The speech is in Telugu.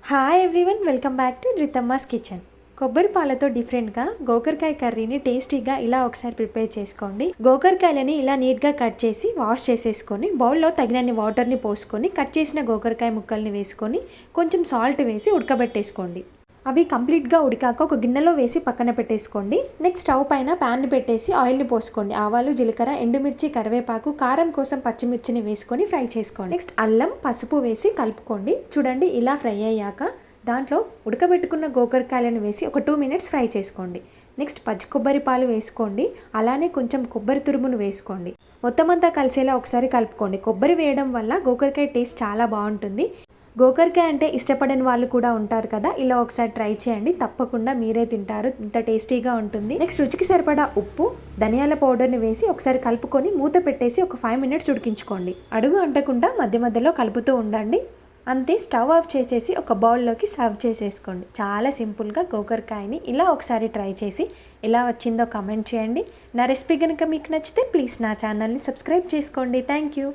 Hi everyone, welcome back to Rithamma's kitchen. కొబ్బరి పాలతో డిఫరెంట్గా గోకరకాయ కర్రీని టేస్టీగా ఇలా ఒకసారి ప్రిపేర్ చేసుకోండి. గోకరకాయలని ఇలా నీట్గా కట్ చేసి వాష్ చేసేసుకొని బౌల్లో తగినన్ని వాటర్ని పోసుకొని కట్ చేసిన గోకరకాయ ముక్కల్ని వేసుకొని కొంచెం సాల్ట్ వేసి ఉడకబెట్టేసుకోండి. అవి కంప్లీట్గా ఉడికాక ఒక గిన్నెలో వేసి పక్కన పెట్టేసుకోండి. నెక్స్ట్ స్టవ్ పైన ప్యాన్ పెట్టేసి ఆయిల్ని పోసుకోండి. ఆవాలు, జీలకర్ర, ఎండుమిర్చి, కరివేపాకు, కారం కోసం పచ్చిమిర్చిని వేసుకొని ఫ్రై చేసుకోండి. నెక్స్ట్ అల్లం, పసుపు వేసి కలుపుకోండి. చూడండి, ఇలా ఫ్రై అయ్యాక దాంట్లో ఉడకబెట్టుకున్న గోకరకాయలను వేసి ఒక 2 minutes ఫ్రై చేసుకోండి. నెక్స్ట్ పచ్చి కొబ్బరి పాలు వేసుకోండి. అలానే కొంచెం కొబ్బరి తురుమును వేసుకోండి. మొత్తం అంతా కలిసేలా ఒకసారి కలుపుకోండి. కొబ్బరి వేయడం వల్ల గోకరకాయ టేస్ట్ చాలా బాగుంటుంది. గోకరకాయ అంటే ఇష్టపడని వాళ్ళు కూడా ఉంటారు కదా, ఇలా ఒకసారి ట్రై చేయండి. తప్పకుండా మీరే తింటారు, ఇంత టేస్టీగా ఉంటుంది. నెక్స్ట్ రుచికి సరిపడా ఉప్పు, ధనియాల పౌడర్ని వేసి ఒకసారి కలుపుకొని మూత పెట్టేసి ఒక 5 minutes ఉడికించుకోండి. అడుగు అంటకుండా మధ్య మధ్యలో కలుపుతూ ఉండండి. అంతే, స్టవ్ ఆఫ్ చేసేసి ఒక బౌల్లోకి సర్వ్ చేసేసుకోండి. చాలా సింపుల్గా గోకరకాయని ఇలా ఒకసారి ట్రై చేసి ఎలా వచ్చిందో కామెంట్ చేయండి. నా రెసిపీ కనుక మీకు నచ్చితే ప్లీజ్ నా ఛానల్ని సబ్స్క్రైబ్ చేసుకోండి. Thank you.